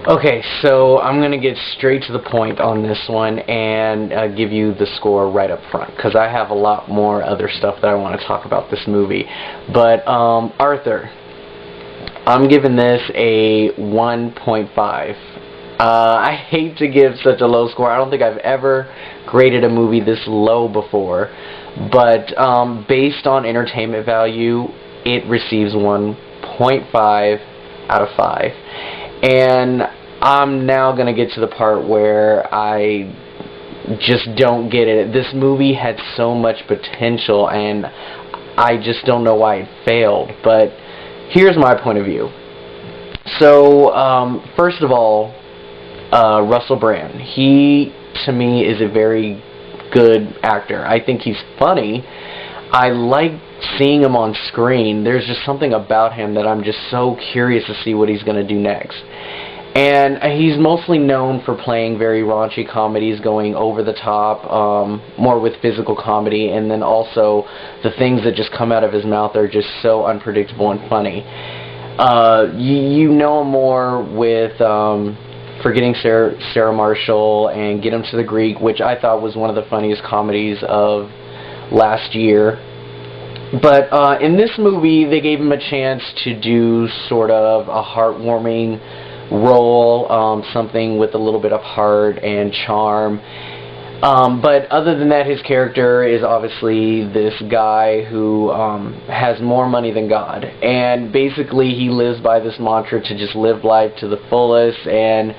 Okay, so I'm going to get straight to the point on this one and give you the score right up front, because I have a lot more other stuff that I want to talk about this movie. But Arthur, I'm giving this a 1.5. I hate to give such a low score. I don't think I've ever graded a movie this low before, but based on entertainment value, it receives 1.5 out of 5. And I'm now going to get to the part where I just don't get it. This movie had so much potential, and I just don't know why it failed. But here's my point of view. So, first of all, Russell Brand. He, to me, is a very good actor. I think he's funny. I like seeing him on screen. There's just something about him that I'm just so curious to see what he's going to do next. And he's mostly known for playing very raunchy comedies, going over the top, more with physical comedy, and then also the things that just come out of his mouth are just so unpredictable and funny. You know him more with Forgetting Sarah Marshall and Get Him to the Greek, which I thought was one of the funniest comedies of last year. But in this movie, they gave him a chance to do sort of a heartwarming role, something with a little bit of heart and charm. But other than that, his character is obviously this guy who has more money than God. And basically, he lives by this mantra to just live life to the fullest and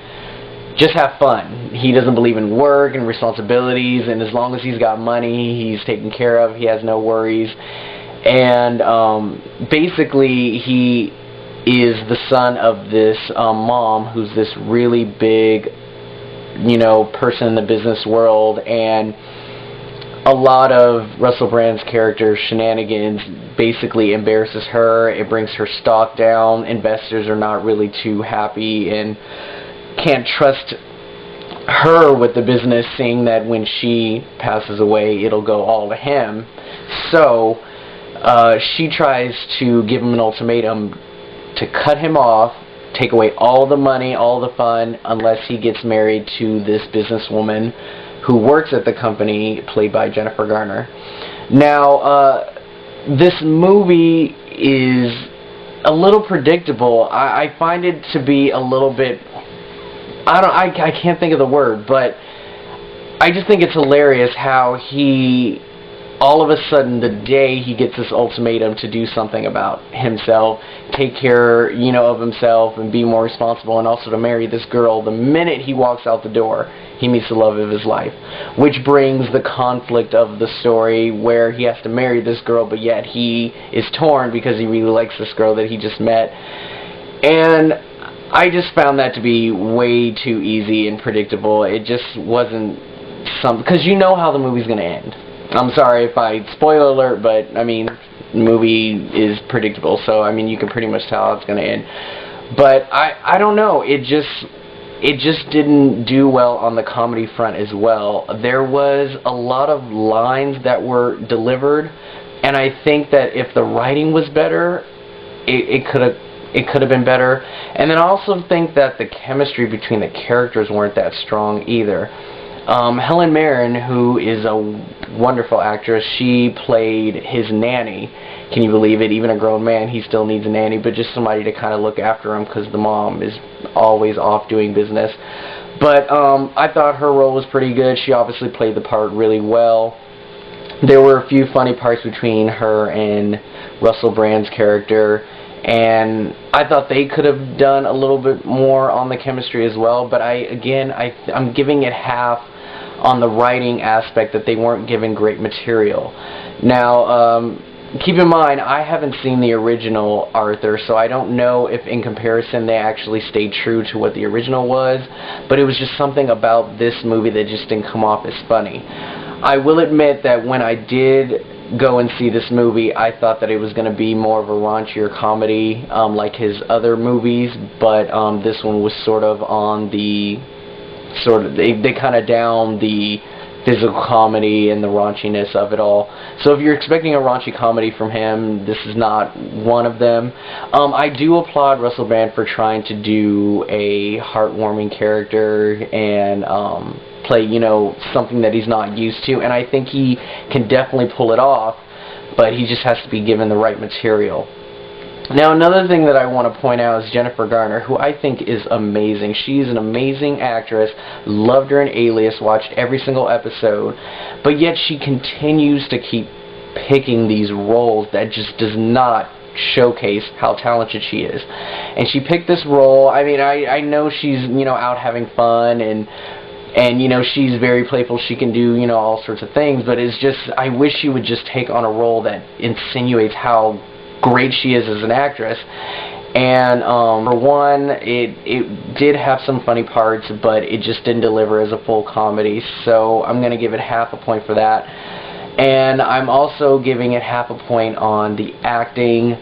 just have fun. He doesn't believe in work and responsibilities, and as long as he's got money, he's taken care of. He has no worries. And basically, he is the son of this mom who's this really big, person in the business world, and a lot of Russell Brand's character's shenanigans basically embarrasses her. It brings her stock down. Investors are not really too happy and can't trust her with the business, seeing that when she passes away, it'll go all to him. So she tries to give him an ultimatum to cut him off, take away all the money, all the fun, unless he gets married to this businesswoman who works at the company, played by Jennifer Garner. Now, this movie is a little predictable. I find it to be a little bit, I can't think of the word, but I just think it's hilarious how he, all of a sudden, the day he gets this ultimatum to do something about himself, take care, of himself and be more responsible, and also to marry this girl, the minute he walks out the door, he meets the love of his life, which brings the conflict of the story where he has to marry this girl, but yet he is torn because he really likes this girl that he just met. And I just found that to be way too easy and predictable. It just wasn't something, because you know how the movie's going to end. I'm sorry if I spoiler alert, but I mean, the movie is predictable, so I mean, you can pretty much tell how it's going to end. But I don't know, it just didn't do well on the comedy front as well. There was a lot of lines that were delivered, and I think that if the writing was better, it could have been better. And then I also think that the chemistry between the characters weren't that strong either. Helen Mirren, who is a wonderful actress, she played his nanny. Can you believe it? Even a grown man, he still needs a nanny, but just somebody to kind of look after him because the mom is always off doing business. But I thought her role was pretty good. She obviously played the part really well. There were a few funny parts between her and Russell Brand's character, and I thought they could have done a little bit more on the chemistry as well, but I'm giving it half on the writing aspect, that they weren't given great material. Now, keep in mind, I haven't seen the original Arthur, so I don't know if in comparison they actually stayed true to what the original was, but it was just something about this movie that just didn't come off as funny. I will admit that when I did go and see this movie, I thought that it was going to be more of a raunchier comedy like his other movies, but this one was sort of on the they kind of down the physical comedy and the raunchiness of it all. So if you're expecting a raunchy comedy from him, this is not one of them. I do applaud Russell Brand for trying to do a heartwarming character and play, you know, something that he's not used to, and I think he can definitely pull it off, but he just has to be given the right material. Now, another thing that I want to point out is Jennifer Garner, who I think is amazing. She's an amazing actress. Loved her in Alias, watched every single episode, but yet she continues to keep picking these roles that just does not showcase how talented she is. And she picked this role. I mean, I know she's, you know, out having fun and you know, she's very playful. She can do, you know, all sorts of things, but it's just, I wish she would just take on a role that insinuates how great she is as an actress. And for one, it did have some funny parts, but it just didn't deliver as a full comedy, so I'm going to give it half a point for that. And I'm also giving it half a point on the acting.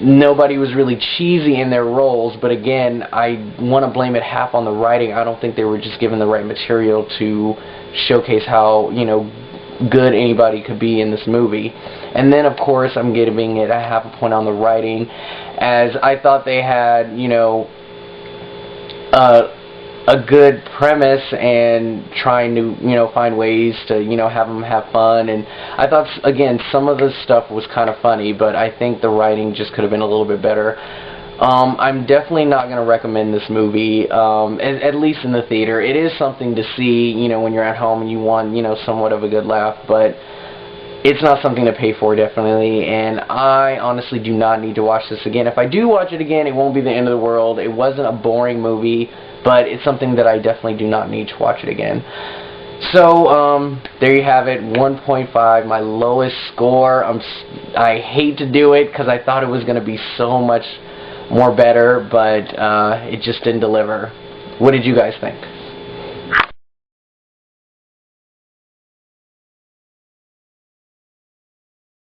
Nobody was really cheesy in their roles, but again, I want to blame it half on the writing. I don't think they were just given the right material to showcase how, you know, good anybody could be in this movie. And then, of course, I'm giving it a half a point on the writing, as I thought they had, you know, a good premise and trying to, you know, find ways to, you know, have them have fun. And I thought, again, some of the stuff was kind of funny, but I think the writing just could have been a little bit better. I'm definitely not going to recommend this movie, at least in the theater. It is something to see, you know, when you're at home and you want, you know, somewhat of a good laugh, but it's not something to pay for, definitely, and I honestly do not need to watch this again. If I do watch it again, it won't be the end of the world. It wasn't a boring movie, but it's something that I definitely do not need to watch it again. So, there you have it, 1.5, my lowest score. I hate to do it because I thought it was going to be so much more better, but it just didn't deliver. What did you guys think?